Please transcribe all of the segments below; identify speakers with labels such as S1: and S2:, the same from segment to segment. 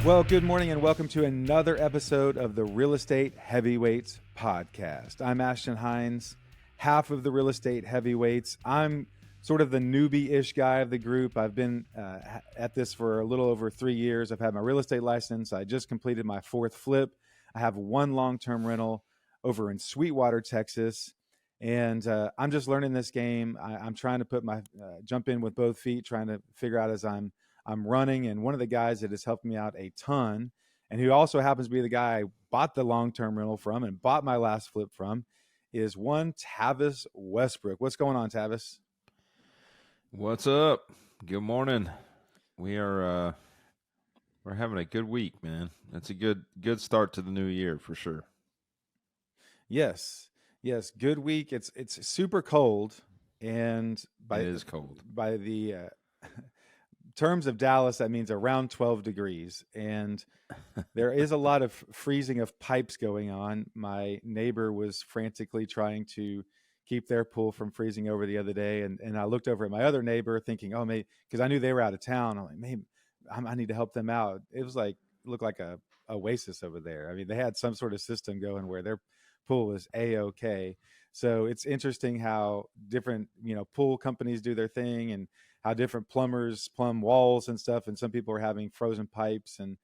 S1: Well, good morning and welcome to another episode of the Real Estate Heavyweights podcast. I'm Ashton Hines, half of the Real Estate Heavyweights. I'm sort of the newbie-ish guy of the group. I've been at this for a little over 3 years. I've had my real estate license. I just completed my fourth flip. I have one long-term rental over in Sweetwater, Texas. And I'm just learning this game. I'm trying to put my jump in with both feet, trying to figure out as I'm running. And one of the guys that has helped me out a ton, and who also happens to be the guy I bought the long-term rental from and bought my last flip from, is one Tavis Westbrook. What's going on, Tavis?
S2: What's up? Good morning. We're having a good week, man. It's a good start to the new year for sure.
S1: Yes, good week. It's super cold, and
S2: it is cold.
S1: By the terms of Dallas, that means around 12 degrees, and there is a lot of freezing of pipes going on. My neighbor was frantically trying to keep their pool from freezing over the other day, and I looked over at my other neighbor thinking, oh, maybe, because I knew they were out of town. I'm like, maybe I need to help them out. It looked like a oasis over there. I mean, they had some sort of system going where their pool was a-okay. So it's interesting how different, pool companies do their thing, and how different plumbers plumb walls and stuff. And some people are having frozen pipes and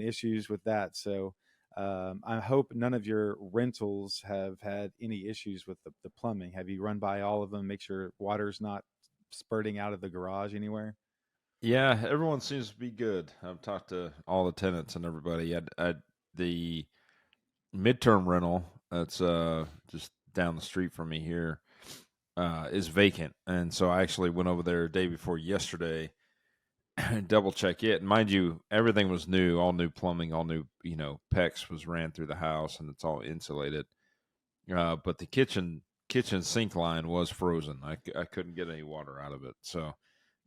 S1: issues with that. So I hope none of your rentals have had any issues with the plumbing. Have you run by all of them? Make sure water's not spurting out of the garage anywhere?
S2: Yeah, everyone seems to be good. I've talked to all the tenants and everybody. The midterm rental that's just down the street from me here is vacant, and so I actually went over there day before yesterday and double check it. And mind you, everything was new, all new plumbing, all new PEX was ran through the house, and it's all insulated. But the kitchen sink line was frozen. I couldn't get any water out of it. So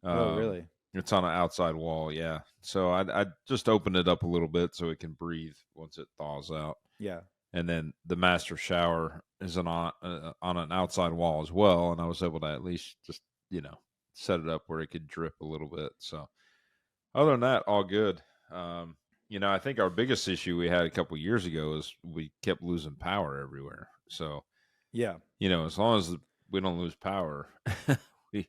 S1: Oh, really?
S2: It's on an outside wall, yeah. So I just opened it up a little bit so it can breathe once it thaws out.
S1: Yeah.
S2: And then the master shower is on an outside wall as well, and I was able to at least just set it up where it could drip a little bit. So other than that, all good. I think our biggest issue we had a couple of years ago is we kept losing power everywhere. So
S1: yeah,
S2: as long as we don't lose power, we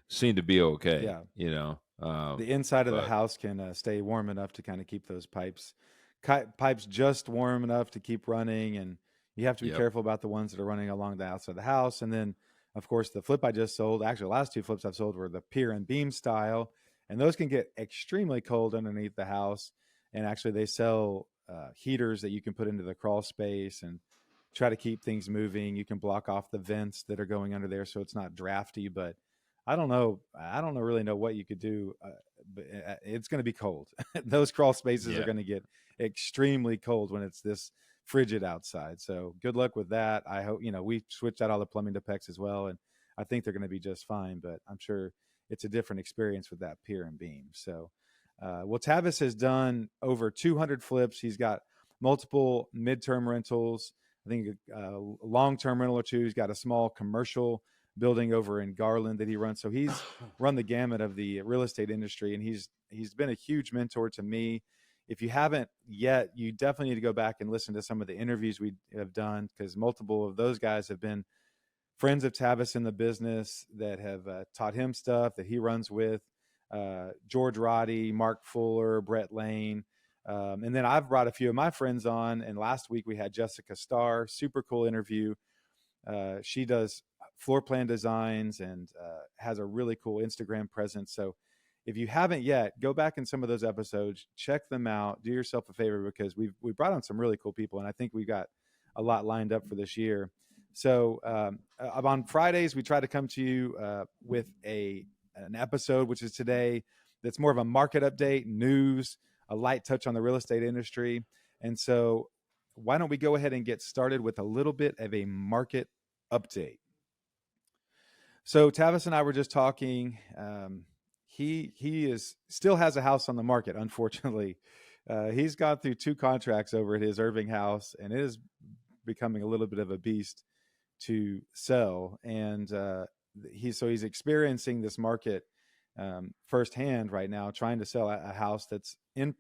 S2: seem to be okay.
S1: Yeah. The inside of the house can stay warm enough to kind of keep those pipes just warm enough to keep running, and you have to be careful about the ones that are running along the outside of the house. And then, of course, the flip I just sold, actually the last two flips I've sold were the pier and beam style, and those can get extremely cold underneath the house. And actually they sell heaters that you can put into the crawl space and try to keep things moving. You can block off the vents that are going under there so it's not drafty, but I don't really know what you could do, but it's going to be cold. Those crawl spaces are going to get extremely cold when it's this frigid outside. So good luck with that. I hope, we switched out all the plumbing to PEX as well, and I think they're going to be just fine, but I'm sure it's a different experience with that pier and beam. So, Tavis has done over 200 flips. He's got multiple midterm rentals. I think a long-term rental or two. He's got a small commercial building over in Garland that he runs. So he's run the gamut of the real estate industry, and he's been a huge mentor to me. If you haven't yet, you definitely need to go back and listen to some of the interviews we have done, because multiple of those guys have been friends of Tavis in the business that have taught him stuff that he runs with. George Roddy, Mark Fuller, Brett Lane. And then I've brought a few of my friends on, and last week we had Jessica Starr, super cool interview. She does floor plan designs and has a really cool Instagram presence. So if you haven't yet, go back in some of those episodes, check them out, do yourself a favor, because we brought on some really cool people, and I think we've got a lot lined up for this year. So on Fridays, we try to come to you with an episode, which is today, that's more of a market update, news, a light touch on the real estate industry. And so why don't we go ahead and get started with a little bit of a market update. So Tavis and I were just talking. He still has a house on the market, unfortunately. He's gone through 2 contracts over at his Irving house, and it is becoming a little bit of a beast to sell. And he's experiencing this market firsthand right now, trying to sell a house that's in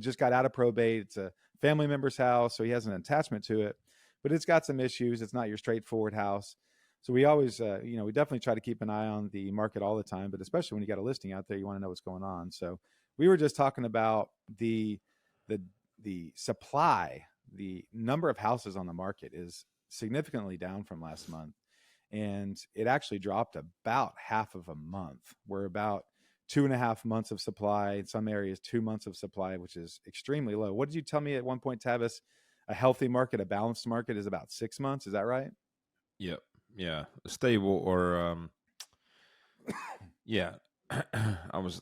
S1: just got out of probate. It's a family member's house, so he has an attachment to it, but it's got some issues. It's not your straightforward house. So we always, we definitely try to keep an eye on the market all the time, but especially when you got a listing out there, you want to know what's going on. So we were just talking about the the supply, the number of houses on the market is significantly down from last month, and it actually dropped about half of a month. We're about 2.5 months of supply, in some areas 2 months of supply, which is extremely low. What did you tell me at one point, Tavis? A healthy market, a balanced market is about 6 months. Is that right?
S2: Yep. Yeah. Stable or yeah. I was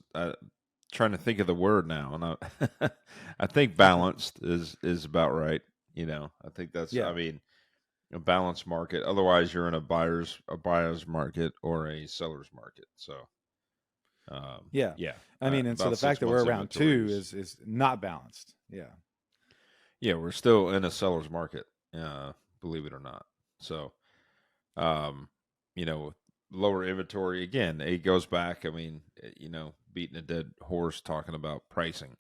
S2: trying to think of the word now, and I think balanced is about right. I think that's.
S1: Yeah.
S2: I mean, a balanced market. Otherwise, you're in a buyer's market or a seller's market. So,
S1: Yeah.
S2: yeah.
S1: I mean, and so
S2: About
S1: the fact
S2: six
S1: that we're
S2: months
S1: around
S2: inventory
S1: two is not balanced. Yeah.
S2: yeah. We're still in a seller's market. Believe it or not. So, um, with lower inventory again, it goes back. I mean, beating a dead horse talking about pricing.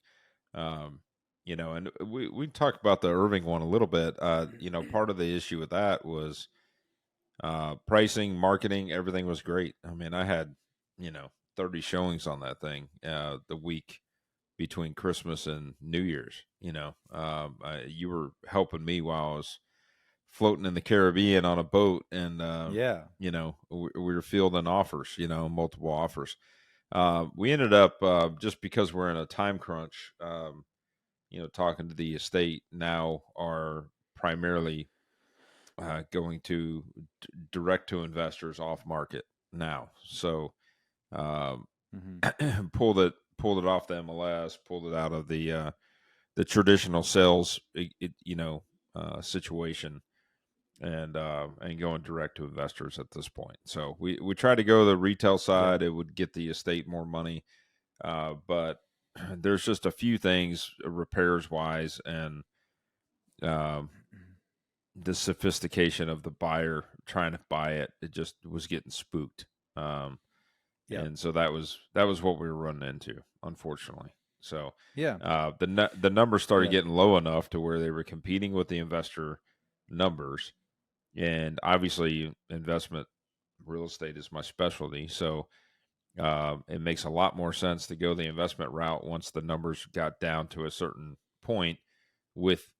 S2: Um, and we talked about the Irving one a little bit. Part of the issue with that was pricing, marketing, everything was great. I mean, I had 30 showings on that thing the week between Christmas and New Year's. You were helping me while I was floating in the Caribbean on a boat, and
S1: Yeah.
S2: we were fielding offers, multiple offers. We ended up just because we're in a time crunch. Talking to the estate now are primarily going to direct to investors off market now. So um,
S1: Hmm.
S2: pulled it off the MLS, pulled it out of the traditional sales, situation, and going direct to investors at this point. So we try to go the retail
S1: Yeah.
S2: side. It would get the estate more money, but there's just a few things repairs wise and um, the sophistication of the buyer trying to buy it. It just was getting spooked, um,
S1: Yeah.
S2: and so that was what we were running into, unfortunately. So
S1: Yeah.
S2: the numbers started
S1: Yeah.
S2: getting low enough to where they were competing with the investor numbers, and obviously investment real estate is my specialty. So it makes a lot more sense to go the investment route once the numbers got down to a certain point with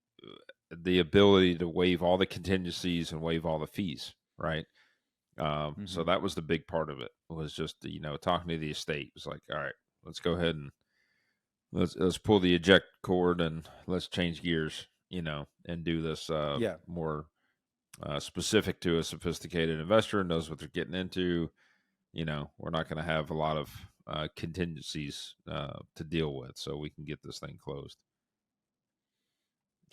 S2: the ability to waive all the contingencies and waive all the fees, right? So
S1: Hmm.
S2: that was the big part of it was just, talking to the estate. It was like, all right, let's go ahead and let's pull the eject cord and let's change gears, and do this
S1: Yeah.
S2: more specific to a sophisticated investor knows what they're getting into. We're not going to have a lot of contingencies to deal with, so we can get this thing closed.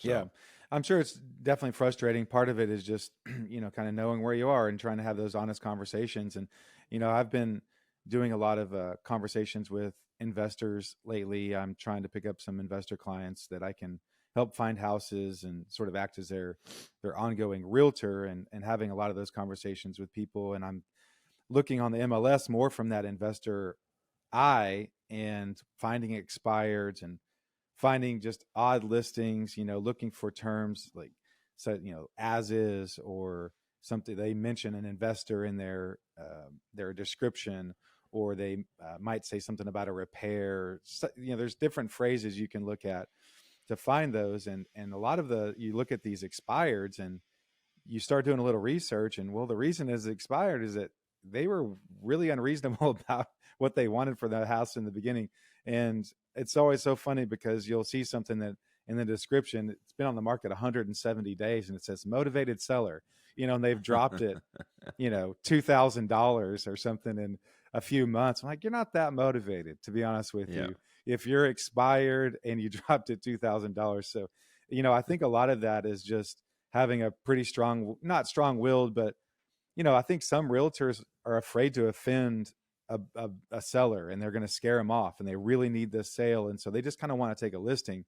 S1: Yeah.
S2: So,
S1: I'm sure it's definitely frustrating. Part of it is just, kind of knowing where you are and trying to have those honest conversations. And, I've been doing a lot of conversations with investors lately. I'm trying to pick up some investor clients that I can help find houses and sort of act as their ongoing realtor, and having a lot of those conversations with people. And I'm looking on the MLS more from that investor eye and finding expireds and finding just odd listings, looking for terms like, so, as is, or something they mention an investor in their description, or they might say something about a repair. So, there's different phrases you can look at to find those, and a lot of you look at these expireds and you start doing a little research, and well, the reason is expired is that they were really unreasonable about what they wanted for the house in the beginning. And it's always so funny because you'll see something that in the description, it's been on the market 170 days and it says motivated seller, and they've dropped it, $2,000 or something in a few months. I'm like, you're not that motivated, to be honest with
S2: yeah,
S1: you, if you're expired and you dropped it $2,000. So, I think a lot of that is just having a pretty strong, not strong willed, but, I think some realtors are afraid to offend a seller, and they're going to scare them off, and they really need this sale. And so they just kind of want to take a listing.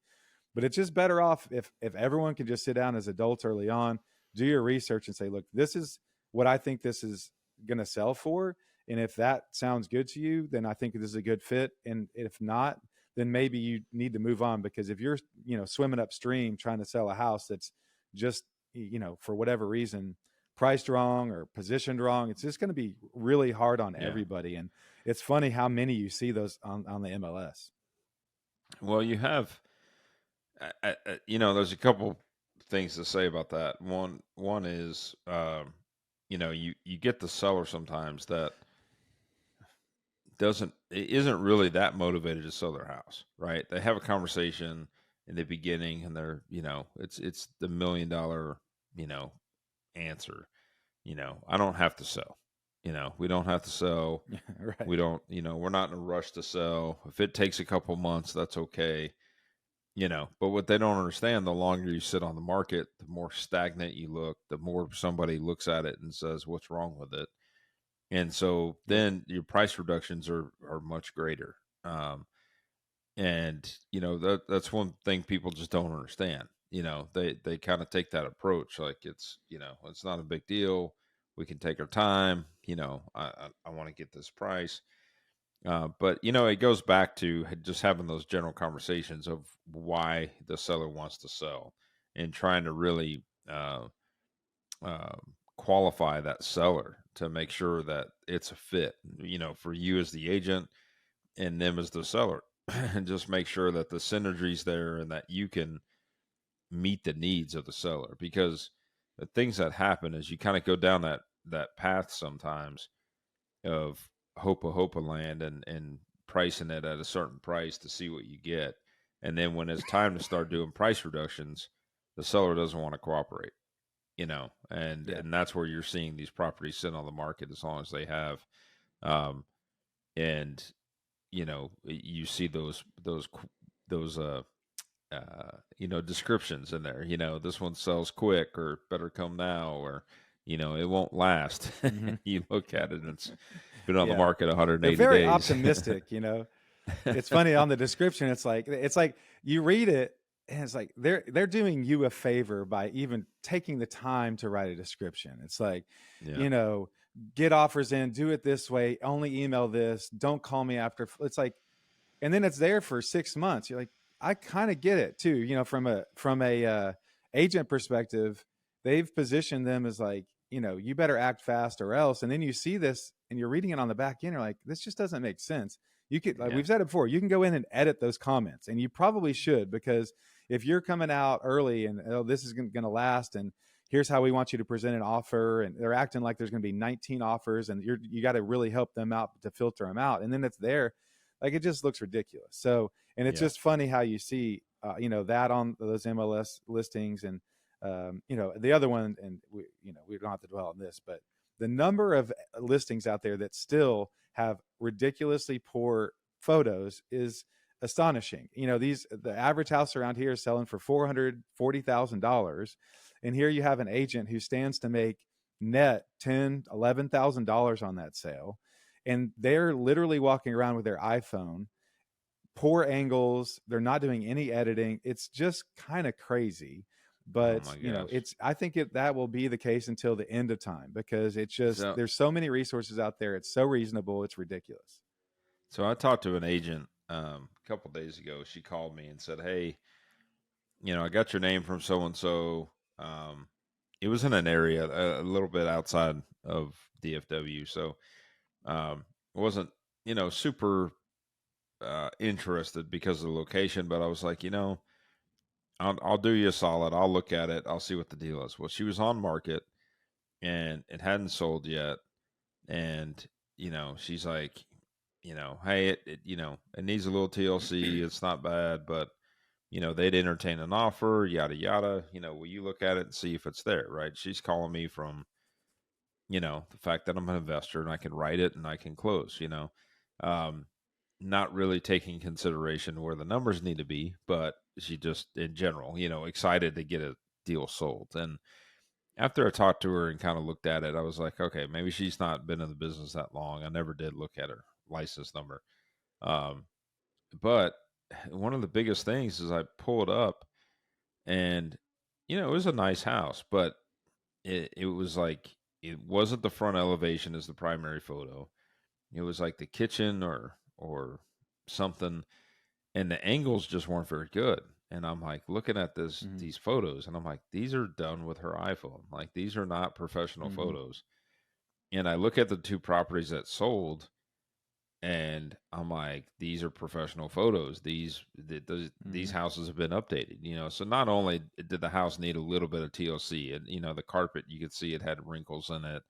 S1: But it's just better off if everyone can just sit down as adults early on, do your research, and say, look, this is what I think this is going to sell for. And if that sounds good to you, then I think this is a good fit. And if not, then maybe you need to move on. Because if you're, swimming upstream trying to sell a house that's just, for whatever reason, priced wrong or positioned wrong, it's just going to be really hard on
S2: Yeah.
S1: everybody. And it's funny how many you see those on the MLS.
S2: Well, you have, there's a couple things to say about that. One is, you get the seller sometimes that isn't really that motivated to sell their house, right? They have a conversation in the beginning, and they're, it's the $1 million, answer. I don't have to sell. We don't have to sell.
S1: Right.
S2: We don't, we're not in a rush to sell. If it takes a couple months, that's okay. But what they don't understand, the longer you sit on the market, the more stagnant you look, the more somebody looks at it and says, what's wrong with it? And so then your price reductions are much greater. And that's one thing people just don't understand. They kind of take that approach like it's not a big deal. We can take our time. I want to get this price. But it goes back to just having those general conversations of why the seller wants to sell, and trying to really uh, qualify that seller to make sure that it's a fit, for you as the agent and them as the seller, and just make sure that the synergy's there and that you can meet the needs of the seller. Because the things that happen is you kind of go down that path sometimes of hopa land and pricing it at a certain price to see what you get. And then when it's time to start doing price reductions, the seller doesn't want to cooperate, and that's where you're seeing these properties sit on the market as long as they have. Um, and you see those descriptions in there. This one sells quick, or better come now, or it won't last.
S1: Mm-hmm.
S2: You look at it, and it's been on the market 180
S1: They're very
S2: days.
S1: optimistic. It's funny on the description. It's like you read it, and it's like they're doing you a favor by even taking the time to write a description. It's like, get offers in, do it this way, only email this, don't call me after. It's like, and then it's there for 6 months. You're like, I kind of get it too. From a agent perspective, they've positioned them as like, you better act fast or else. And then you see this and you're reading it on the back end. You're like, this just doesn't make sense. You could, like we've said it before, you can go in and edit those comments, and you probably should, because if you're coming out early and, oh, this is going to last, and here's how we want you to present an offer, and they're acting like there's going to be 19 offers, and you got to really help them out to filter them out. And then it's there. Like, it just looks ridiculous. So, and it's just funny how you see, that on those MLS listings, and, the other one, and we don't have to dwell on this, but the number of listings out there that still have ridiculously poor photos is astonishing. The average house around here is selling for $440,000. And here you have an agent who stands to make net $10,000, $11,000 on that sale. And they're literally walking around with their iPhone, poor angles. They're not doing any editing. It's just kind of crazy. But I think that will be the case until the end of time, because it's just, there's so many resources out there. It's so reasonable. It's ridiculous.
S2: So I talked to an agent a couple of days ago. She called me and said, "Hey, I got your name from so and so. It was in an area a little bit outside of DFW, so it wasn't super interested because of the location, but I was like, I'll do you a solid. I'll look at it. I'll see what the deal is." Well, she was on market and it hadn't sold yet. And, she's like, hey, it needs a little TLC. It's not bad, but, they'd entertain an offer, yada, yada. Will you look at it and see if it's there, right? She's calling me from, the fact that I'm an investor and I can write it and I can close, not really taking consideration where the numbers need to be, but she just in general, excited to get a deal sold. And after I talked to her and kind of looked at it, I was like, okay, maybe she's not been in the business that long. I never did look at her license number. But one of the biggest things is I pulled up, and, it was a nice house, but it was like, it wasn't the front elevation as the primary photo. It was like the kitchen or something. and the angles just weren't very good. And I'm like looking at
S1: Mm-hmm.
S2: these photos, and I'm like, these are done with her iPhone. Like these are not professional
S1: Mm-hmm.
S2: photos. And I look at the two properties that sold, and I'm like, these are professional photos. These
S1: Mm-hmm.
S2: houses have been updated, you know. So not only did the house need a little bit of TLC, and you know, the carpet, you could see it had wrinkles in it.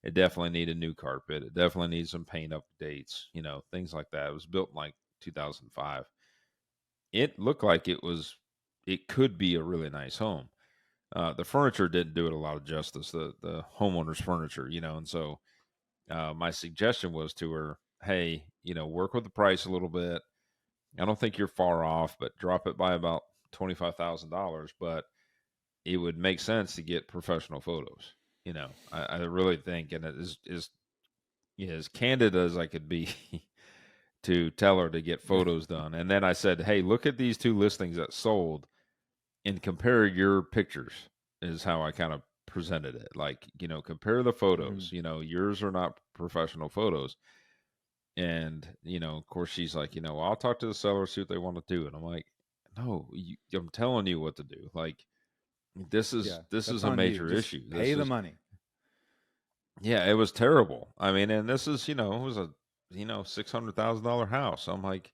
S2: It definitely needed new carpet. It definitely needs some paint updates, you know, things like that. It was built in like 2005. It looked like it could be a really nice home. The furniture didn't do it a lot of justice. The homeowner's furniture, you know, and so my suggestion was to her, hey, you know, work with the price a little bit. I don't think you're far off, but drop it by about $25,000. But it would make sense to get professional photos. You know, I really think, and it is you know, as candid as I could be to tell her to get photos done. And then I said, hey, look at these two listings that sold and compare your pictures, is how I kind of presented it. Like, you know, compare the
S1: Mm-hmm.
S2: photos. You know, yours are not professional photos. And, you know, of course, she's like, you know, well, I'll talk to the seller, see what they want to do. And I'm like, no, I'm telling you what to do. Like,
S1: Yeah,
S2: this
S1: that's
S2: is a
S1: on you.
S2: major
S1: Just
S2: issue.
S1: pay
S2: This
S1: the
S2: is,
S1: money.
S2: yeah, it was terrible. I mean, and this is, you know, it was a, you know, $600,000 house. I'm like,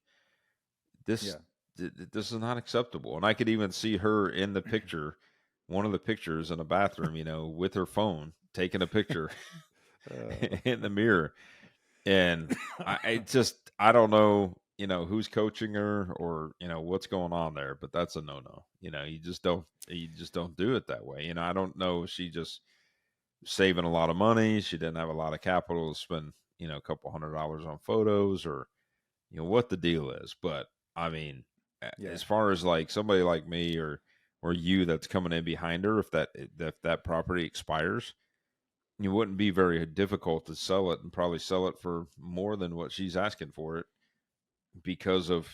S2: this,
S1: Yeah.
S2: this is not acceptable. And I could even see her in the picture, one of the pictures in a bathroom, you know, with her phone, taking a picture
S1: Uh,
S2: in the mirror. And I just, I don't know, you know, who's coaching her or, you know, what's going on there, but that's a no-no. You know, you just don't do it that way. You know, I don't know if she just saving a lot of money. She didn't have a lot of capital to spend, you know, a couple $100 on photos, or, you know, what the deal is. But I mean,
S1: yeah.
S2: as far as like somebody like me or you that's coming in behind her, if that property expires, it wouldn't be very difficult to sell it, and probably sell it for more than what she's asking for it, because of,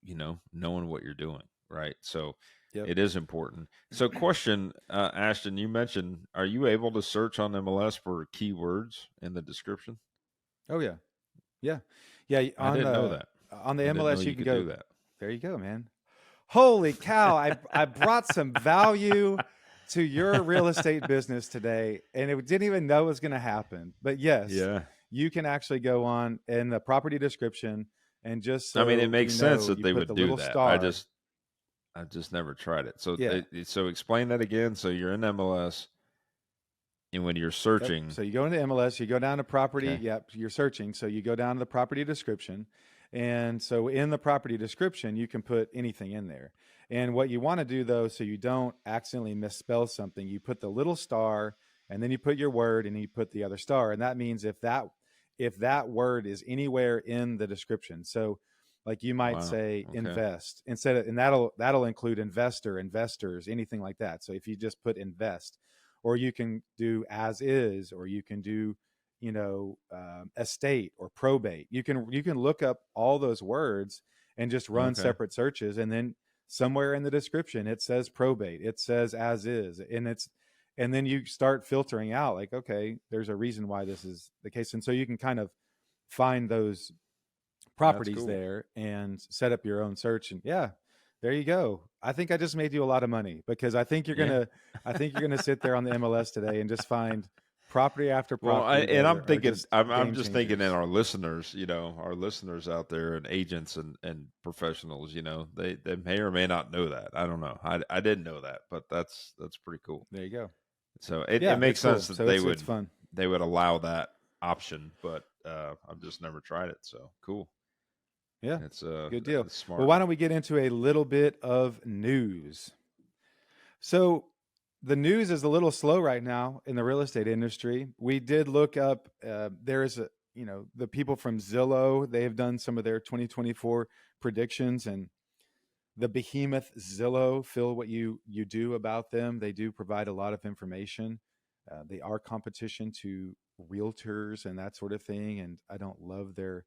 S2: you know, knowing what you're doing, right? So
S1: Yep.
S2: it is important. So question, Ashton, you mentioned, are you able to search on MLS for keywords in the description?
S1: Oh yeah. Yeah. Yeah.
S2: I didn't know that.
S1: On the
S2: I didn't know
S1: MLS, you
S2: you
S1: can
S2: could
S1: go.
S2: do that.
S1: There you go, man. Holy cow! I brought some value to your real estate business today, and it didn't even know it was going to happen. But yes,
S2: Yeah.
S1: you can actually go on in the property description, and just
S2: I mean, it
S1: so you
S2: makes sense
S1: know,
S2: that
S1: you
S2: they
S1: put
S2: would
S1: the
S2: do
S1: little
S2: that.
S1: star.
S2: I just never tried it. So
S1: Yeah.
S2: so explain that again. So you're in MLS, and when you're
S1: Yep.
S2: searching,
S1: So you go into MLS, you go down to property.
S2: okay.
S1: Yep. You're searching. So you go down to the property description. And so in the property description, you can put anything in there. And what you want to do though, so you don't accidentally misspell something, you put the little star and then you put your word and you put the other star. And that means if that word is anywhere in the description. So like you might
S2: Wow.
S1: say
S2: Okay.
S1: invest instead of, and that'll include investor, investors, anything like that. So if you just put invest, or you can do as is, or you can do, you know, estate or probate. You can look up all those words and just run
S2: Okay.
S1: separate searches, and then somewhere in the description it says probate, it says as is, and then you start filtering out like, okay, there's a reason why this is the case, and so you can kind of find those
S2: That's
S1: properties
S2: cool.
S1: there and set up your own search. And yeah, there you go. I think I just made you a lot of money, because
S2: Yeah.
S1: I think you're gonna sit there on the MLS today and just find property after
S2: Well,
S1: property
S2: and
S1: that
S2: I'm
S1: are
S2: thinking,
S1: just
S2: I'm
S1: game
S2: just thinking in
S1: changers.
S2: our listeners, you know, our listeners out there, and agents and professionals, you know, they may or may not know that. I don't know. I didn't know that, but that's pretty cool.
S1: There you go.
S2: So it
S1: Yeah,
S2: makes
S1: it's
S2: sense
S1: cool.
S2: that
S1: So it's fun.
S2: they would allow that option, but I've just never tried it. So cool.
S1: Yeah, good deal.
S2: It's
S1: Well,
S2: smart.
S1: why don't we get into a little bit of news? So the news is a little slow right now in the real estate industry. We did look up. There's a, you know, the people from Zillow. They have done some of their 2024 predictions, and the behemoth Zillow. Feel what you do about them. They do provide a lot of information. They are competition to realtors and that sort of thing. And I don't love their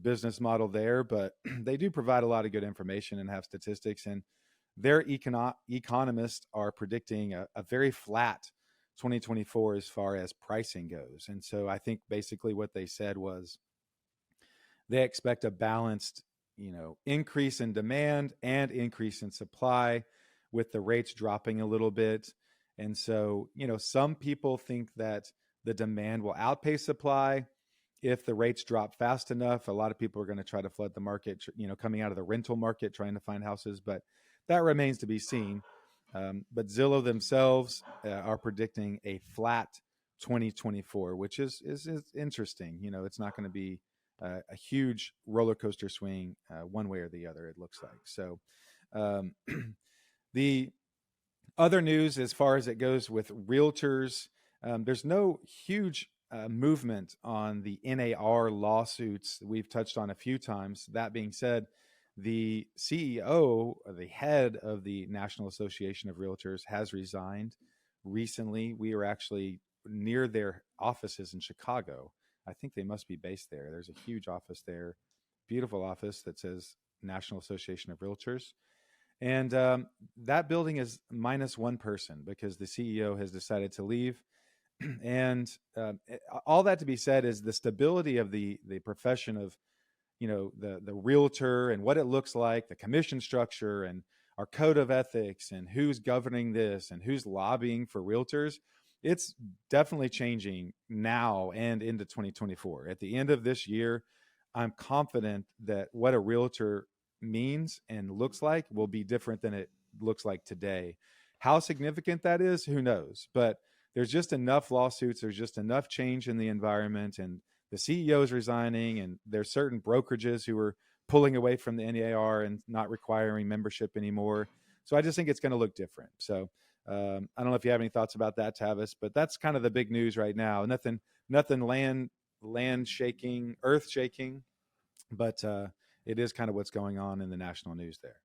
S1: business model there, but they do provide a lot of good information and have statistics. And their economists are predicting a very flat 2024 as far as pricing goes. And so I think basically what they said was they expect a balanced, increase in demand and increase in supply with the rates dropping a little bit. And so, some people think that the demand will outpace supply if the rates drop fast enough. A lot of people are going to try to flood the market, coming out of the rental market, trying to find houses, but that remains to be seen. But Zillow themselves are predicting a flat 2024, which is interesting. It's not going to be a huge roller coaster swing one way or the other, it looks like. So the other news, as far as it goes with realtors, there's no huge movement on the NAR lawsuits we've touched on a few times. That being said, the CEO, the head of the National Association of Realtors, has resigned recently. We are actually near their offices in Chicago. I think they must be based there. There's a huge office there, beautiful office that says National Association of Realtors. And that building is minus one person because the CEO has decided to leave. And all that to be said is the stability of the profession of, the realtor and what it looks like, the commission structure and our code of ethics and who's governing this and who's lobbying for realtors. It's definitely changing now and into 2024. At the end of this year, I'm confident that what a realtor means and looks like will be different than it looks like today. How significant that is, who knows? But there's just enough lawsuits, there's just enough change in the environment, and the CEO is resigning, and there's certain brokerages who are pulling away from the NAR and not requiring membership anymore. So I just think it's going to look different. So I don't know if you have any thoughts about that, Tavis, but that's kind of the big news right now. Nothing land shaking, earth shaking, but it is kind of what's going on in the national news there.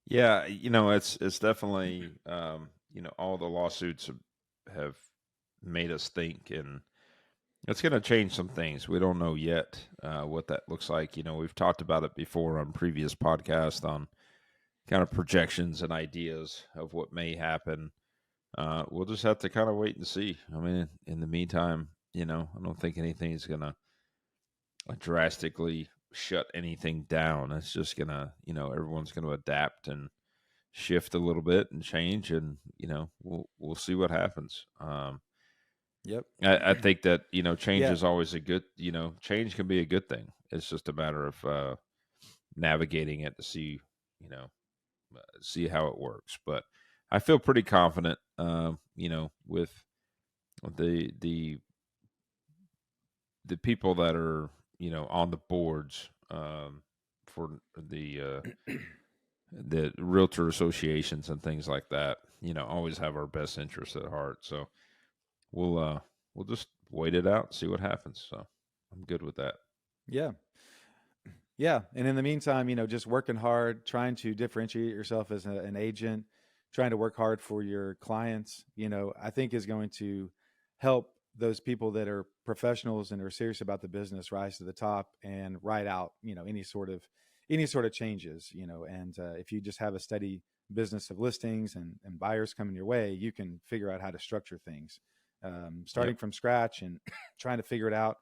S2: Yeah, it's definitely all the lawsuits have made us think, and it's going to change some things. We don't know yet what that looks like. We've talked about it before on previous podcasts on kind of projections and ideas of what may happen. We'll just have to kind of wait and see. I mean, in the meantime, I don't think anything's going to drastically shut anything down. It's just going to, everyone's going to adapt and shift a little bit and change, and, we'll see what happens.
S1: Yep.
S2: I think that, change
S1: Yeah.
S2: is always a good, change can be a good thing. It's just a matter of navigating it to see, see how it works. But I feel pretty confident, with the people that are, on the boards for the realtor associations and things like that, always have our best interests at heart. So we'll just wait it out, see what happens. So I'm good with that.
S1: Yeah. Yeah. And in the meantime, just working hard, trying to differentiate yourself as an agent, trying to work hard for your clients, I think is going to help those people that are professionals and are serious about the business rise to the top and ride out, any sort of changes, and if you just have a steady business of listings and buyers coming your way, you can figure out how to structure things. Starting from scratch and trying to figure it out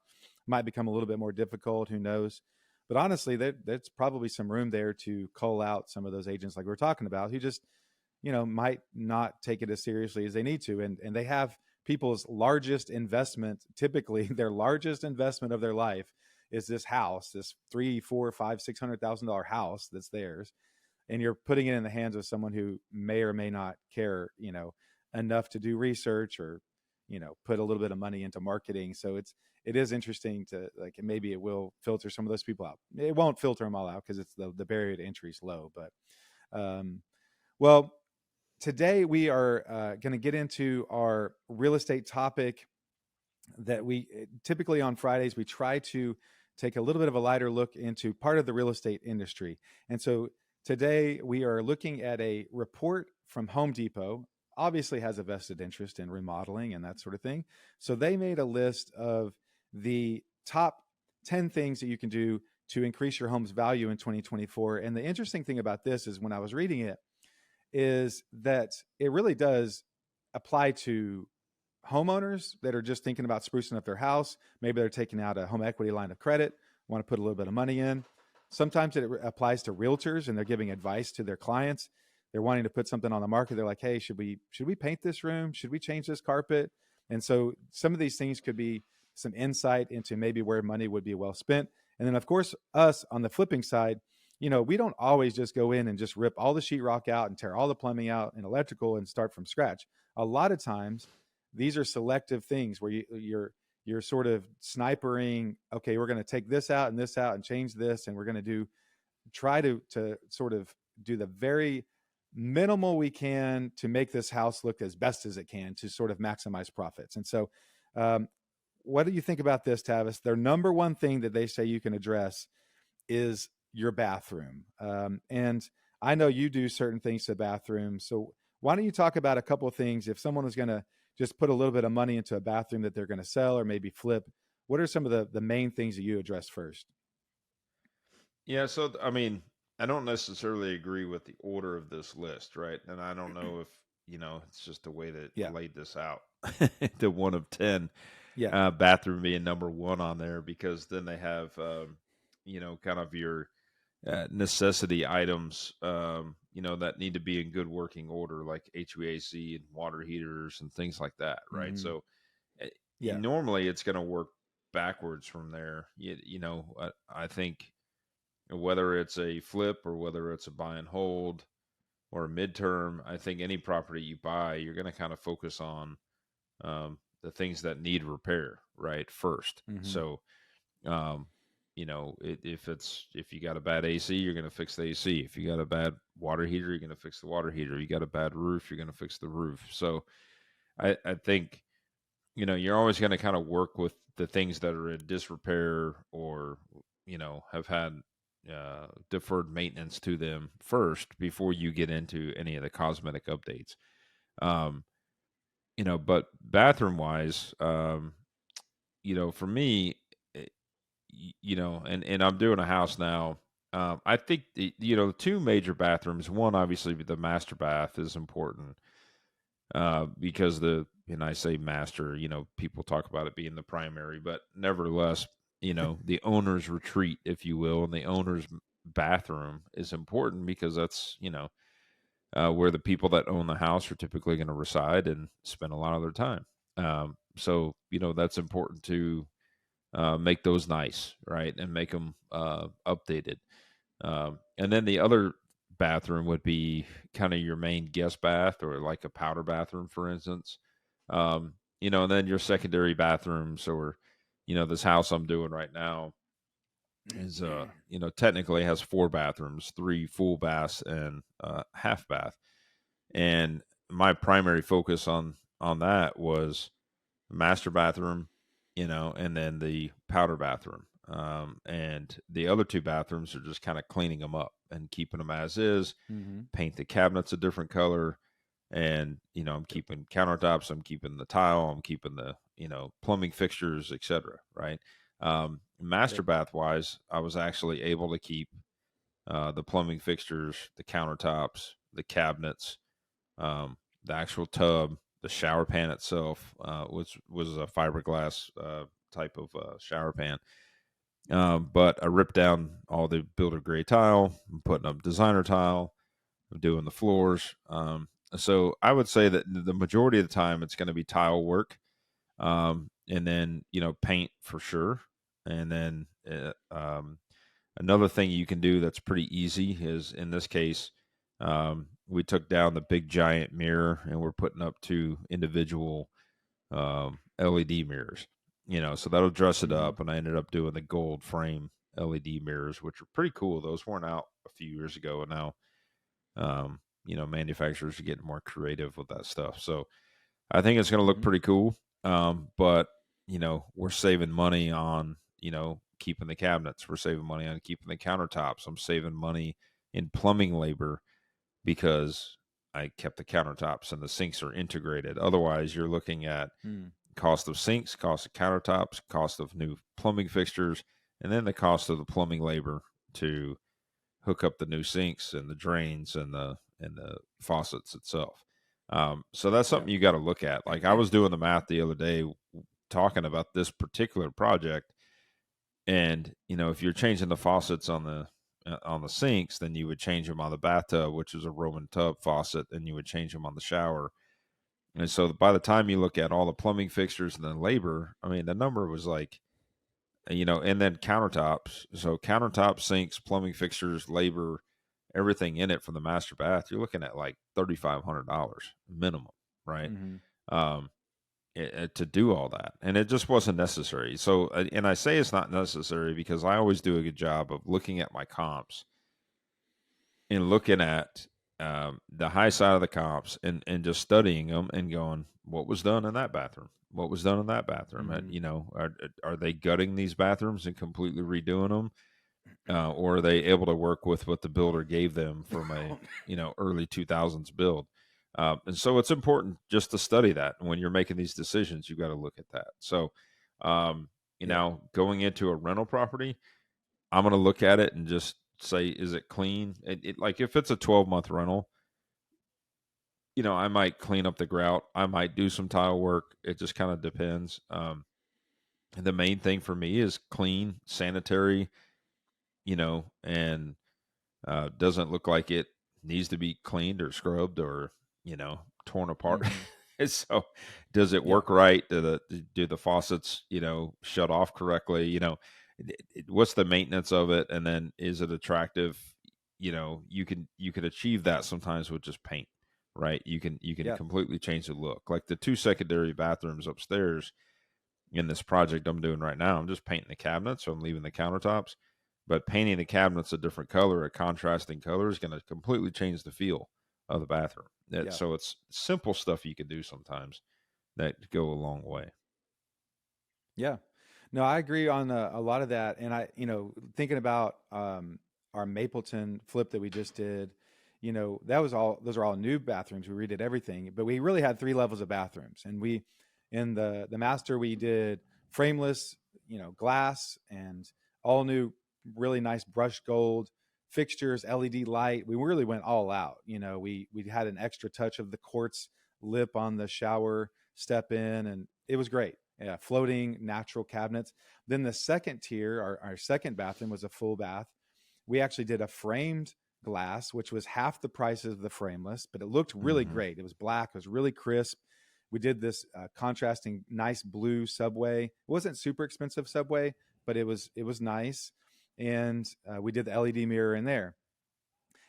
S1: might become a little bit more difficult. Who knows? But honestly, there's probably some room there to cull out some of those agents like we were talking about who just, might not take it as seriously as they need to. And they have people's largest investment, typically their largest investment of their life is this house, this $300,000, $400,000, $500,000, $600,000 house that's theirs. And you're putting it in the hands of someone who may or may not care, enough to do research or, put a little bit of money into marketing. So it is interesting to maybe it will filter some of those people out. It won't filter them all out because it's the barrier to entry is low. But well, today we are going to get into our real estate topic that we typically on Fridays, we try to take a little bit of a lighter look into part of the real estate industry. And so today we are looking at a report from Home Depot. Obviously has a vested interest in remodeling and that sort of thing. So they made a list of the top 10 things that you can do to increase your home's value in 2024. And the interesting thing about this is when I was reading it is that it really does apply to homeowners that are just thinking about sprucing up their house. Maybe they're taking out a home equity line of credit, want to put a little bit of money in, Sometimes it applies to realtors and they're giving advice to their clients. They're wanting to put something on the market. They're like, hey, should we paint this room? Should we change this carpet? And so some of these things could be some insight into maybe where money would be well spent. And then of course, us on the flipping side, we don't always just go in and just rip all the sheetrock out and tear all the plumbing out and electrical and start from scratch. A lot of times, these are selective things where you're sort of snipering. Okay, we're going to take this out and change this, and we're going to try to sort of do the very minimal we can to make this house look as best as it can to sort of maximize profits. And so, what do you think about this, Tavis? Their number one thing that they say you can address is your bathroom. And I know you do certain things to bathrooms. So why don't you talk about a couple of things? If someone was going to just put a little bit of money into a bathroom that they're going to sell or maybe flip, what are some of the main things that you address first?
S2: Yeah, so I mean, I don't necessarily agree with the order of this list, right? And I don't know if, it's just the way that
S1: Yeah.
S2: laid this out. The one of 10,
S1: Yeah.
S2: bathroom being number one on there, because then they have, kind of your necessity items, that need to be in good working order, like HVAC and water heaters and things like that, right?
S1: Mm-hmm.
S2: So
S1: Yeah.
S2: normally it's going to work backwards from there. I think whether it's a flip or whether it's a buy and hold or a midterm, I think any property you buy, you're going to kind of focus on the things that need repair, right? First.
S1: Mm-hmm.
S2: So, if you got a bad AC, you're going to fix the AC. If you got a bad water heater, you're going to fix the water heater. You got a bad roof, you're going to fix the roof. So I think, you're always going to kind of work with the things that are in disrepair or, have had deferred maintenance to them first before you get into any of the cosmetic updates. But bathroom wise, for me, and I'm doing a house now. I think the two major bathrooms. One, obviously, the master bath is important because and I say master. People talk about it being the primary, but nevertheless, the owner's retreat, if you will, and the owner's bathroom is important because that's where the people that own the house are typically going to reside and spend a lot of their time. So that's important to make those nice, right, and make them updated. And then the other bathroom would be kind of your main guest bath or like a powder bathroom, for instance. And then your secondary bathrooms or, this house I'm doing right now is, technically has 4 bathrooms, 3 full baths and half bath. And my primary focus on that was master bathroom, and then the powder bathroom. And the other 2 bathrooms are just kind of cleaning them up and keeping them as is.
S1: Mm-hmm.
S2: Paint the cabinets a different color, and I'm keeping countertops, I'm keeping the tile, I'm keeping the plumbing fixtures, etc. Right. Master
S1: Yep.
S2: bath wise, I was actually able to keep the plumbing fixtures, the countertops, the cabinets, the actual tub, the shower pan itself, was a fiberglass type of shower pan. But I ripped down all the builder gray tile. I'm putting up designer tile. I'm doing the floors. So I would say that the majority of the time it's going to be tile work, and then paint for sure. And then another thing you can do that's pretty easy is, in this case, we took down the big giant mirror and we're putting up 2 individual LED mirrors. So that'll dress it
S1: Mm-hmm.
S2: up. And I ended up doing the gold frame LED mirrors, which are pretty cool. Those weren't out a few years ago, and now, manufacturers are getting more creative with that stuff. So I think it's going to look
S1: Mm-hmm.
S2: pretty cool. But we're saving money on, keeping the cabinets. We're saving money on keeping the countertops. I'm saving money in plumbing labor because I kept the countertops and the sinks are integrated. Otherwise, you're looking at cost of sinks, cost of countertops, cost of new plumbing fixtures, and then the cost of the plumbing labor to hook up the new sinks and the drains and the faucets itself. So that's
S1: Yeah.
S2: something you got to look at. Like, I was doing the math the other day talking about this particular project, and if you're changing the faucets on the on the sinks, then you would change them on the bathtub, which is a Roman tub faucet, and you would change them on the shower. And so by the time you look at all the plumbing fixtures and then labor, I mean, the number was like, and then countertops. So countertops, sinks, plumbing fixtures, labor, everything in it from the master bath, you're looking at like $3,500 minimum, right?
S1: Mm-hmm.
S2: To do all that, and it just wasn't necessary. So, and I say it's not necessary because I always do a good job of looking at my comps and looking at the high side of the comps and just studying them and going, what was done in that bathroom? What was done in that bathroom?
S1: Mm-hmm.
S2: Are they gutting these bathrooms and completely redoing them? Or are they able to work with what the builder gave them from a early 2000s build? And so it's important just to study that. And when you're making these decisions, you've got to look at that. So, going into a rental property, I'm going to look at it and just say, is it clean? Like if it's a 12-month rental, I might clean up the grout. I might do some tile work. It just kind of depends. And the main thing for me is clean, sanitary, and doesn't look like it needs to be cleaned or scrubbed or, torn apart.
S1: Mm-hmm.
S2: So does it work right? Do the faucets, shut off correctly? What's the maintenance of it? And then is it attractive? You can achieve that sometimes with just paint, right? You can completely change the look. Like the 2 secondary bathrooms upstairs in this project I'm doing right now, I'm just painting the cabinets, so I'm leaving the countertops. But painting the cabinets a different color, a contrasting color, is going to completely change the feel of the bathroom. So it's simple stuff you can do sometimes that go a long way.
S1: Yeah. No, I agree on a lot of that. And thinking about our Mapleton flip that we just did, those are all new bathrooms. We redid everything, but we really had 3 levels of bathrooms. And in the master, we did frameless, glass and all new, really nice brushed gold fixtures, LED light. We really went all out. We had an extra touch of the quartz lip on the shower step in, and it was great. Yeah, floating natural cabinets. Then the second tier, our second bathroom was a full bath. We actually did a framed glass, which was half the price of the frameless, but it looked really great. It was black, it was really crisp. We did this contrasting nice blue subway. It wasn't super expensive subway, but it was nice. And we did the LED mirror in there.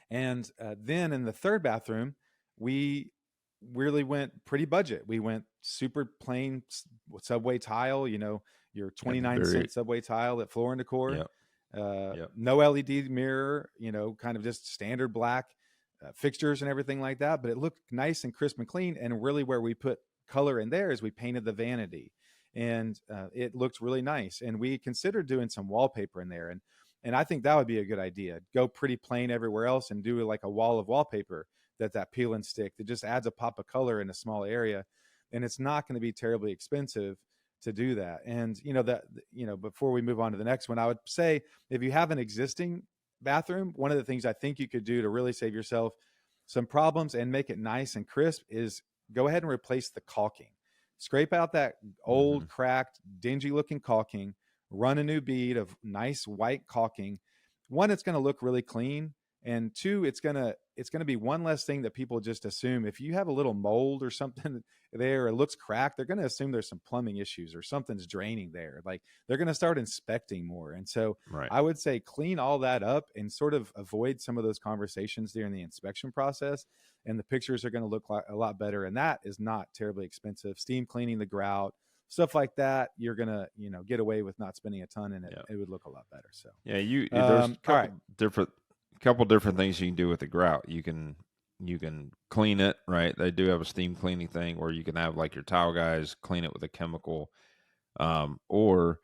S1: And then in the third bathroom, we really went pretty budget. We went super plain subway tile, your 29-cent subway tile at Floor and Decor. No LED mirror, kind of just standard black fixtures and everything like that. But it looked nice and crisp and clean. And really where we put color in there is we painted the vanity. And it looked really nice. And we considered doing some wallpaper in there. And I think that would be a good idea. Go pretty plain everywhere else and do like a wall of wallpaper that peel and stick that just adds a pop of color in a small area. And it's not going to be terribly expensive to do that. And before we move on to the next one, I would say if you have an existing bathroom, one of the things I think you could do to really save yourself some problems and make it nice and crisp is go ahead and replace the caulking. Scrape out that old, cracked, dingy looking caulking, run a new bead of nice white caulking. One, it's going to look really clean. And 2, it's gonna be one less thing that people just assume. If you have a little mold or something there, it looks cracked, they're gonna assume there's some plumbing issues or something's draining there. Like they're gonna start inspecting more. And so I would say clean all that up and sort of avoid some of those conversations during the inspection process. And the pictures are gonna look a lot better. And that is not terribly expensive. Steam cleaning the grout, stuff like that, you're gonna get away with not spending a ton in it. It would look a lot better. So
S2: there's a couple different things you can do with the grout. You can clean it, right? They do have a steam cleaning thing where you can have like your tile guys clean it with a chemical, or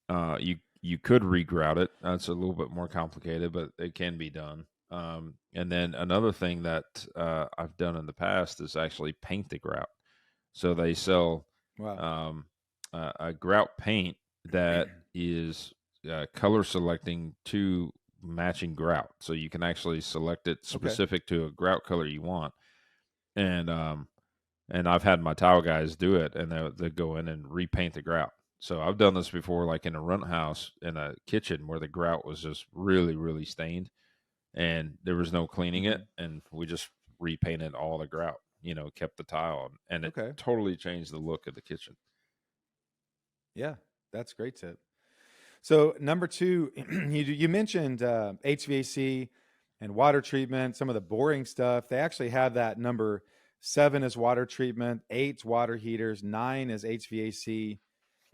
S2: you could regrout it. That's a little bit more complicated, but it can be done. And then another thing that I've done in the past is actually paint the grout. So they sell a grout paint that is color selecting to matching grout, so you can actually select it specific to a grout color you want. And I've had my tile guys do it, and they go in and repaint the grout. So I've done this before, like in a rent house in a kitchen where the grout was just really, really stained and there was no cleaning it.
S1: Hmm.
S2: And we just repainted all the grout, kept the tile and it
S1: Okay.
S2: totally changed the look of the kitchen.
S1: Yeah, that's a great tip. So number two, you mentioned HVAC and water treatment, some of the boring stuff. They actually have that number 7 is water treatment, 8's water heaters, 9 is HVAC,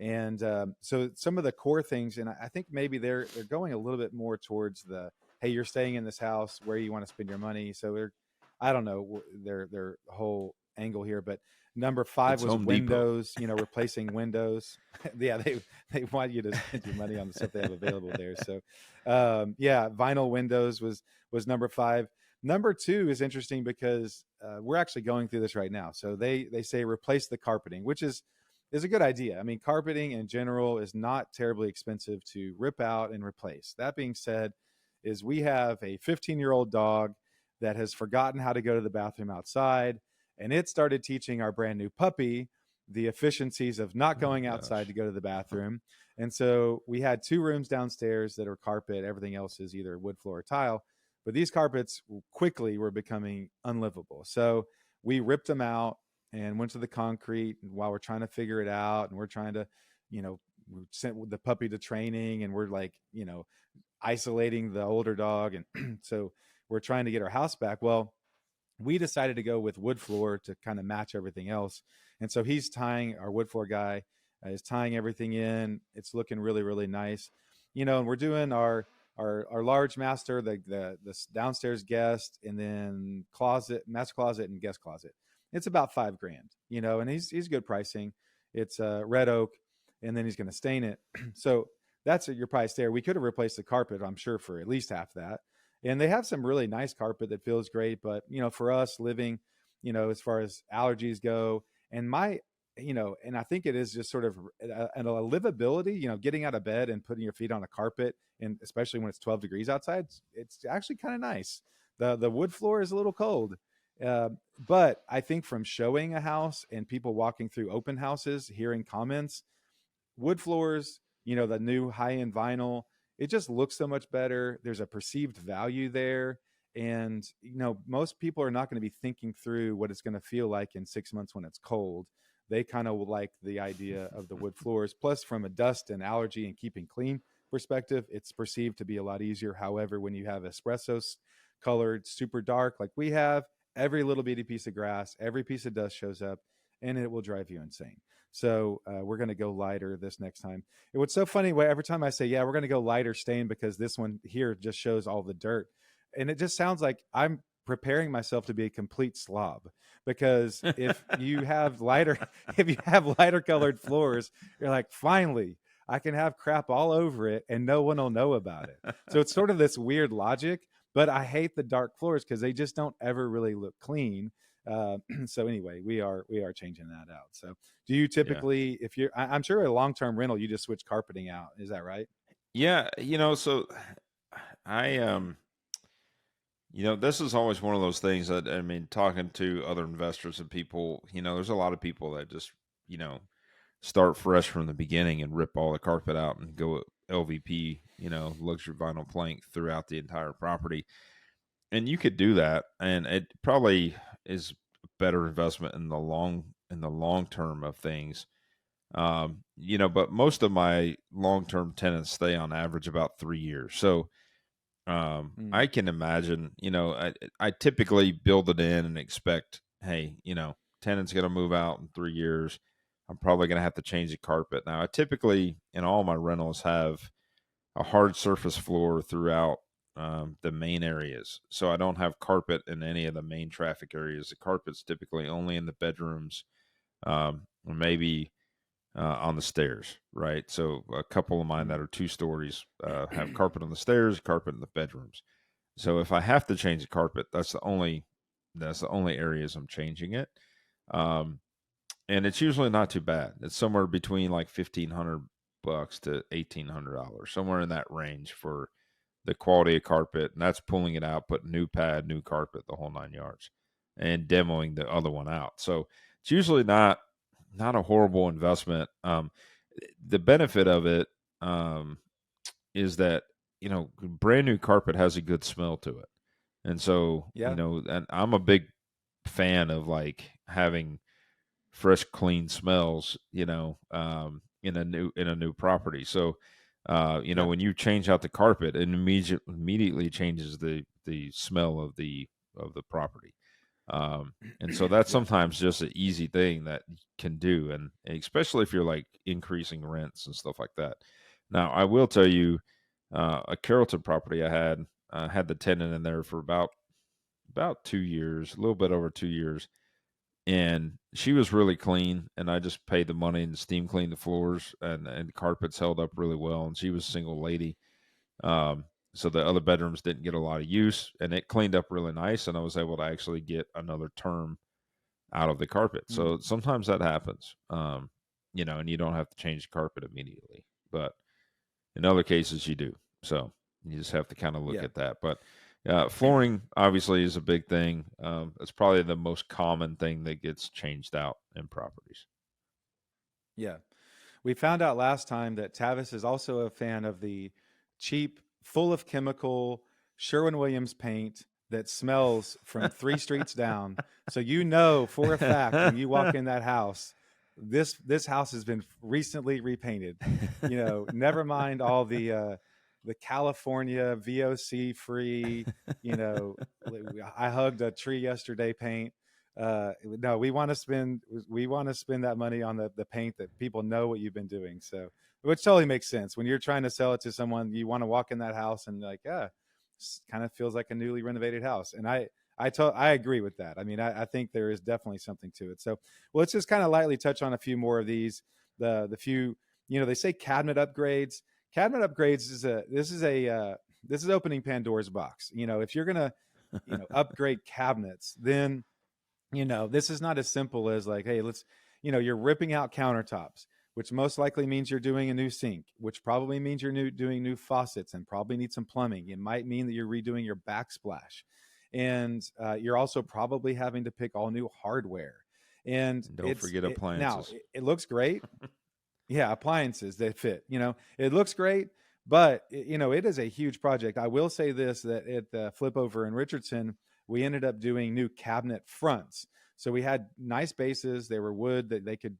S1: and so some of the core things. And I think maybe they're going a little bit more towards the, hey, you're staying in this house, where you want to spend your money. So I don't know their whole angle here, but number 5
S2: It's
S1: was
S2: Home Depot.
S1: windows. Replacing windows. Yeah, they want you to spend your money on the stuff they have available there. So, yeah, vinyl windows was number 5. Number 2 is interesting because we're actually going through this right now. So they say replace the carpeting, which is a good idea. I mean, carpeting in general is not terribly expensive to rip out and replace. That being said, is we have a 15-year-old dog that has forgotten how to go to the bathroom outside, and it started teaching our brand new puppy the efficiencies of not
S2: Oh
S1: going outside
S2: gosh.
S1: to go to the bathroom. And so we had 2 rooms downstairs that are carpet. Everything else is either wood floor or tile. But these carpets quickly were becoming unlivable. So we ripped them out and went to the concrete while we're trying to figure it out. And we're trying to, we sent the puppy to training, and we're like, isolating the older dog. And so we're trying to get our house back. Well, we decided to go with wood floor to kind of match everything else. And so he's tying, our wood floor guy is tying everything in. It's looking really, really nice. And we're doing our large master, the downstairs guest, and then closet, master closet, and guest closet. It's about $5,000, and he's good pricing. It's red oak, and then he's going to stain it. So that's your price there. We could have replaced the carpet, I'm sure, for at least half that. And they have some really nice carpet that feels great. But for us living, as far as allergies go, and and I think it is just sort of a livability. Getting out of bed and putting your feet on a carpet, and especially when it's 12 degrees outside, it's actually kind of nice. The wood floor is a little cold. But I think from showing a house and people walking through open houses, hearing comments, wood floors, the new high end vinyl, it just looks so much better. There's a perceived value there. And, most people are not going to be thinking through what it's going to feel like in 6 months when it's cold. They kind of like the idea of the wood floors. Plus, from a dust and allergy and keeping clean perspective, it's perceived to be a lot easier. However, when you have espresso colored, super dark like we have, every little bitty piece of grass, every piece of dust shows up, and it will drive you insane. So we're going to go lighter this next time. It was so funny. Every time I say, yeah, we're going to go lighter stain because this one here just shows all the dirt. And it just sounds like I'm preparing myself to be a complete slob, because if you have lighter, if you have lighter colored floors, you're like, finally, I can have crap all over it and no one will know about it. So it's sort of this weird logic, but I hate the dark floors because they just don't ever really look clean. So anyway, we are changing that out. So do you
S2: Yeah.
S1: typically, if you're, I'm sure a long-term rental, you just switch carpeting out. Is that right?
S2: Yeah, so I this is always one of those things that, I mean, talking to other investors and people, there's a lot of people that just, start fresh from the beginning and rip all the carpet out and go LVP, luxury vinyl plank throughout the entire property. And you could do that, and it probably is a better investment in the long term of things. But most of my long term tenants stay on average about 3 years. So
S1: Mm.
S2: I can imagine, I typically build it in and expect, hey, tenant's going to move out in 3 years. I'm probably going to have to change the carpet. Now, I typically, in all my rentals, have a hard surface floor throughout the main areas. So I don't have carpet in any of the main traffic areas. The carpet's typically only in the bedrooms, or maybe on the stairs, right? So a couple of mine that
S1: Mm.
S2: are 2 stories have carpet on the stairs, carpet in the bedrooms. So if I have to change the carpet, that's the only areas I'm changing it. Um, and it's usually not too bad. It's somewhere between like $1,500 to $1,800, somewhere in that range for the quality of carpet, and that's pulling it out, putting new pad, new carpet, the whole 9 yards, and demoing the other one out. So it's usually not a horrible investment. The benefit of it is that, brand new carpet has a good smell to it. And so,
S1: Yeah.
S2: and I'm a big fan of like having fresh, clean smells, in a new property. So,
S1: Yeah.
S2: when you change out the carpet, it immediately changes the smell of the property. And so that's
S1: Yeah.
S2: sometimes just an easy thing that you can do, and especially if you're like increasing rents and stuff like that. Now, I will tell you, a Carrollton property had the tenant in there for about 2 years, a little bit over 2 years, and she was really clean. And I just paid the money and steam cleaned the floors, and the carpets held up really well. And she was a single lady, so the other bedrooms didn't get a lot of use, and it cleaned up really nice. And I was able to actually get another term out of the carpet.
S1: Mm.
S2: So sometimes that happens, and you don't have to change the carpet immediately, but in other cases you do. So you just have to kind of look
S1: Yeah.
S2: at that. But flooring obviously is a big thing. It's probably the most common thing that gets changed out in properties.
S1: Yeah. We found out last time that Tavis is also a fan of the cheap, full of chemical Sherwin-Williams paint that smells from 3 streets down. So you know for a fact when you walk in that house, this house has been recently repainted. Never mind all the California VOC free. You know, I hugged a tree yesterday paint. No, we want to spend that money on the paint that people know what you've been doing. So, which totally makes sense when you're trying to sell it to someone. You want to walk in that house and like, kind of feels like a newly renovated house. And I agree with that. I mean, I think there is definitely something to it. So, well, let's just kind of lightly touch on a few more of these. The few, they say cabinet upgrades. Cabinet upgrades this is opening Pandora's box. If you're gonna upgrade cabinets, then this is not as simple as like, hey, you're ripping out countertops, which most likely means you're doing a new sink, which probably means you're doing new faucets and probably need some plumbing. It might mean that you're redoing your backsplash. And you're also probably having to pick all new hardware. And
S2: And don't forget
S1: now
S2: appliances.
S1: it looks great. Yeah, appliances that fit. It looks great, but it is a huge project. I will say this: that at the flip over in Richardson, we ended up doing new cabinet fronts. So we had nice bases. They were wood that they could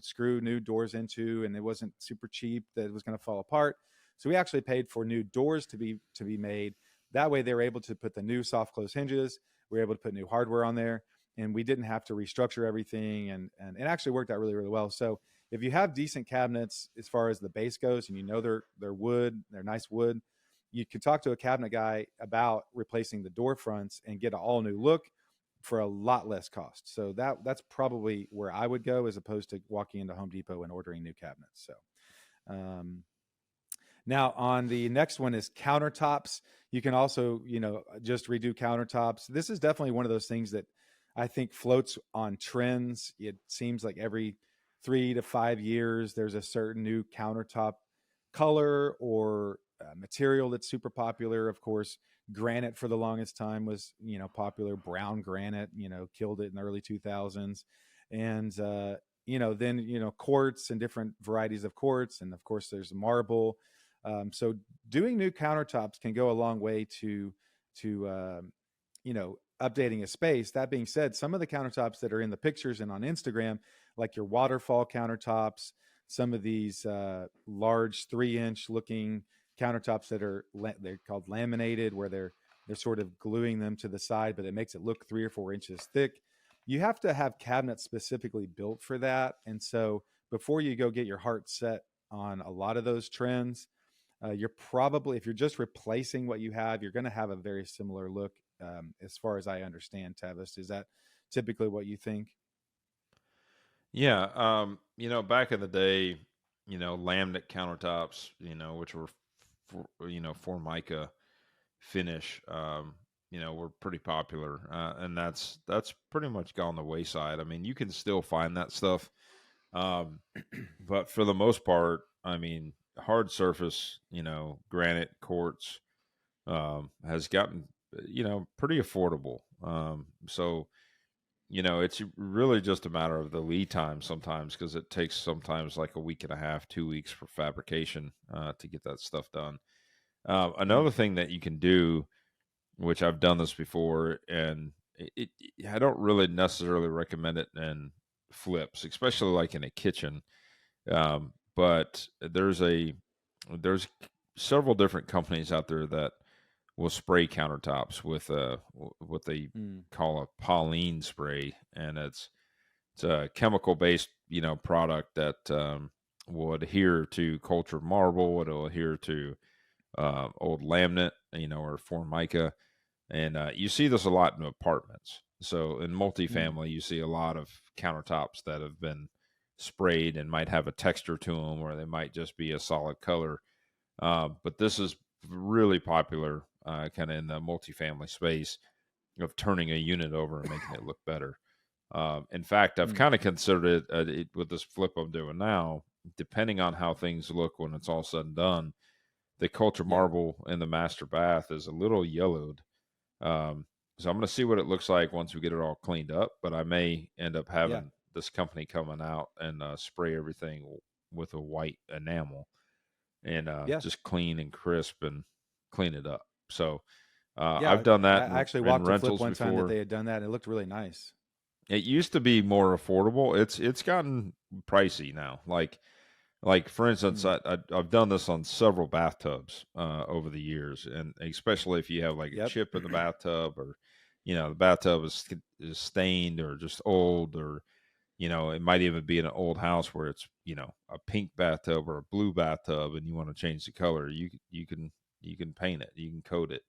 S1: screw new doors into, and it wasn't super cheap that it was going to fall apart. So we actually paid for new doors to be made. That way, they were able to put the new soft close hinges. We were able to put new hardware on there, and we didn't have to restructure everything, and it actually worked out really, really well. So if you have decent cabinets as far as the base goes, and they're wood, they're nice wood, you could talk to a cabinet guy about replacing the door fronts and get an all new look for a lot less cost. So that's probably where I would go as opposed to walking into Home Depot and ordering new cabinets. So um, now on the next one is countertops. You can also, just redo countertops. This is definitely one of those things that I think floats on trends. It seems like every 3 to 5 years, there's a certain new countertop color or material that's super popular. Of course, granite for the longest time was, popular. Brown granite, killed it in the early 2000s. And, then, quartz and different varieties of quartz. And of course, there's marble. So doing new countertops can go a long way to updating a space. That being said, some of the countertops that are in the pictures and on Instagram, like your waterfall countertops, some of these large 3-inch looking countertops they're called laminated, where they're sort of gluing them to the side, but it makes it look 3 or 4 inches thick. You have to have cabinets specifically built for that, and so before you go get your heart set on a lot of those trends, you're probably, if you're just replacing what you have, you're going to have a very similar look. As far as I understand, Tavis, is that typically what you think?
S2: Yeah, back in the day, laminate countertops, which were Formica finish, were pretty popular, and that's pretty much gone the wayside. I mean, you can still find that stuff, but for the most part, I mean, hard surface, granite, quartz, has gotten, pretty affordable. So it's really just a matter of the lead time sometimes, because it takes sometimes like a week and a half, 2 weeks for fabrication to get that stuff done.
S1: Mm,
S2: Another thing that you can do, which I've done this before, and I don't really necessarily recommend it in flips, especially like in a kitchen. But there's several different companies out there that will spray countertops with what they
S1: mm,
S2: call a Pauline spray, and it's a chemical based product that will adhere to cultured marble. It'll adhere to old laminate, or formica, and you see this a lot in apartments. So in
S1: mm.
S2: multifamily, you see a lot of countertops that have been sprayed and might have a texture to them, or they might just be a solid color. But this is really popular, kind of in the multifamily space, of turning a unit over and making it look better. In fact, I've
S1: Mm.
S2: kind of considered it with this flip I'm doing now. Depending on how things look when it's all said and done, the culture
S1: Yeah.
S2: marble in the master bath is a little yellowed. So I'm going to see what it looks like once we get it all cleaned up. But I may end up
S1: Yeah.
S2: having this company coming out and spray everything with a white enamel, and
S1: Yeah.
S2: just clean and crisp and clean it up. So I've
S1: Yeah.
S2: done
S1: I
S2: that
S1: I actually
S2: in
S1: walked a flip
S2: rentals
S1: one time that
S2: before.
S1: they had done that. And it looked really nice.
S2: It used to be more affordable. It's gotten pricey now. Like for instance,
S1: Mm.
S2: I've done this on several bathtubs over the years, and especially if you have like a
S1: Yep.
S2: chip in the bathtub, or the bathtub is stained or just old, or it might even be in an old house where it's a pink bathtub or a blue bathtub, and you want to change the color. You can paint it, you can coat it,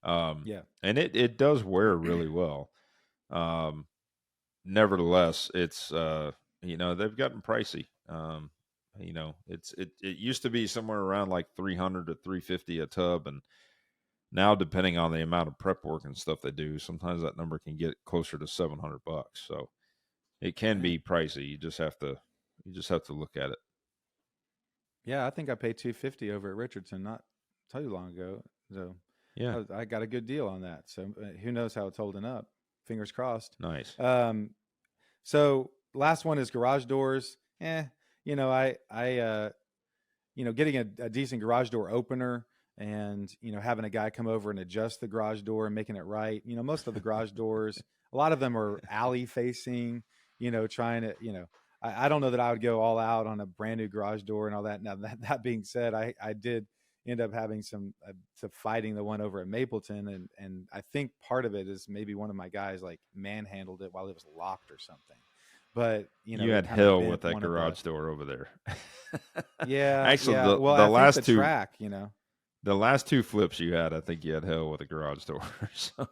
S1: Yeah.
S2: and it does wear really well. Um, Nevertheless, it's they've gotten pricey. It used to be somewhere around like 300 to 350 a tub, and now, depending on the amount of prep work and stuff they do, sometimes that number can get closer to $700. So it can
S1: Dang.
S2: be pricey. You just have to look at it.
S1: Yeah. I think I paid 250 over at Richardson not too long ago. So
S2: Yeah,
S1: I got a good deal on that. So who knows how it's holding up? Fingers crossed.
S2: nice.
S1: Um, so last one is garage doors. Getting a decent garage door opener and, having a guy come over and adjust the garage door and making it right. Most of the garage doors, a lot of them are alley facing, trying to, I don't know that I would go all out on a brand new garage door and all that. Now, that being said, I did end up having some to fighting the one over at Mapleton. And I think part of it is maybe one of my guys like manhandled it while it was locked or something. But,
S2: You
S1: he
S2: had
S1: kind of
S2: hell with
S1: bent
S2: that
S1: one of the,
S2: garage door over there.
S1: yeah,
S2: Actually,
S1: yeah.
S2: the
S1: Well,
S2: the
S1: I think the
S2: last two
S1: track,
S2: the last two flips you had, I think you had hell with the garage door. So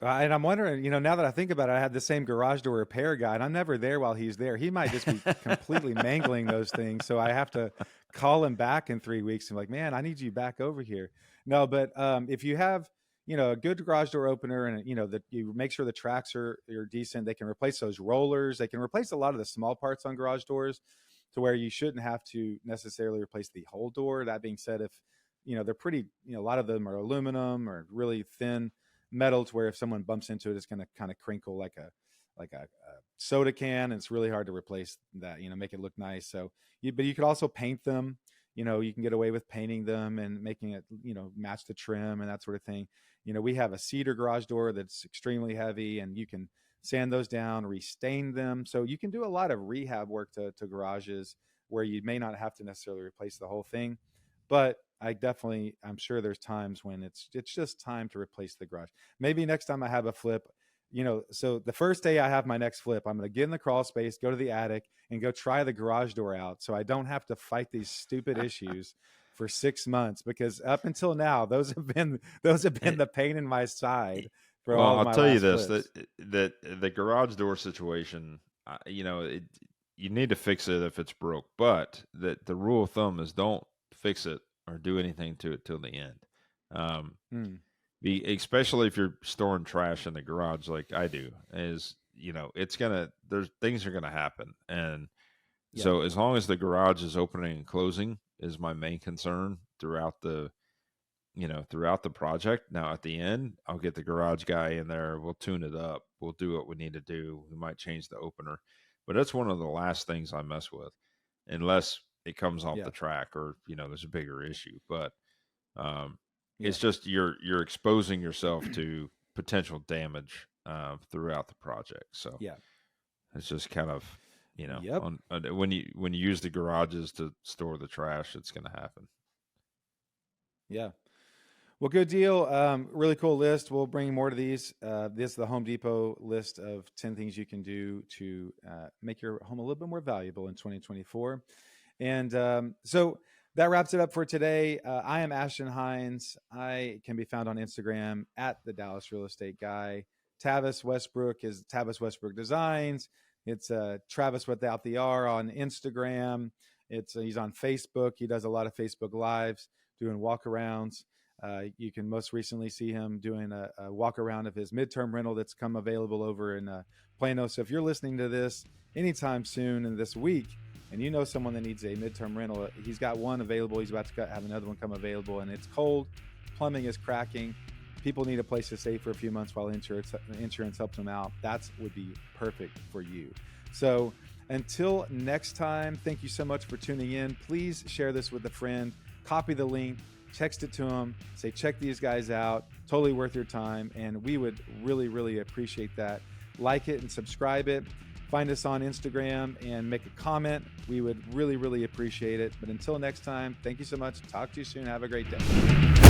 S1: and I'm wondering, now that I think about it, I had the same garage door repair guy, and I'm never there while he's there. He might just be completely mangling those things, so I have to call him back in 3 weeks and be like, man, I need you back over here. No, but if you have, a good garage door opener, and that you make sure the tracks are decent, they can replace those rollers. They can replace a lot of the small parts on garage doors, to where you shouldn't have to necessarily replace the whole door. That being said, if they're pretty, a lot of them are aluminum or really thin metal, to where if someone bumps into it, it's going to kind of crinkle like a soda can, and it's really hard to replace that. Make it look nice. So, but you could also paint them. You can get away with painting them and making it match the trim and that sort of thing. We have a cedar garage door that's extremely heavy, and you can sand those down, restain them. So you can do a lot of rehab work to garages, where you may not have to necessarily replace the whole thing. But I'm sure there's times when it's just time to replace the garage. Maybe next time I have a flip, so the first day I have my next flip, I'm going to get in the crawl space, go to the attic, and go try the garage door out, so I don't have to fight these stupid issues for 6 months, because up until now, those have been the pain in my side for
S2: well,
S1: all of
S2: I'll
S1: my
S2: tell you
S1: last
S2: this, that
S1: flips.
S2: that the garage door situation, you need to fix it if it's broke, but the rule of thumb is don't fix it or do anything to it till the end. Um,
S1: Hmm.
S2: especially if you're storing trash in the garage like I do, there's things are gonna happen, and
S1: Yeah.
S2: so as long as the garage is opening and closing is my main concern throughout throughout the project. Now at the end, I'll get the garage guy in there. We'll tune it up. We'll do what we need to do. We might change the opener, but that's one of the last things I mess with, unless it comes off the track or, there's a bigger issue. But it's just you're exposing yourself to potential damage throughout the project. So it's just kind of, when you use the garages to store the trash, it's going to happen.
S1: Yeah. Well, good deal. Really cool list. We'll bring more to these. This is the Home Depot list of 10 things you can do to make your home a little bit more valuable in 2024. And so that wraps it up for today. I am Ashton Hines. I can be found on Instagram at the Dallas Real Estate Guy. Tavis Westbrook is Tavis Westbrook Designs. It's Travis without the R on Instagram. He's on Facebook. He does a lot of Facebook Lives, doing walkarounds. You can most recently see him doing a walk around of his midterm rental that's come available over in Plano. So if you're listening to this anytime soon in this week, and you know someone that needs a midterm rental, he's got one available. He's about to have another one come available, and it's cold. Plumbing is cracking. People need a place to stay for a few months while insurance helps them out. That would be perfect for you. So until next time, thank you so much for tuning in. Please share this with a friend. Copy the link. Text it to them, say, check these guys out. Totally worth your time. And we would really, really appreciate that. Like it and subscribe it. Find us on Instagram and make a comment. We would really, really appreciate it. But until next time, thank you so much. Talk to you soon. Have a great day.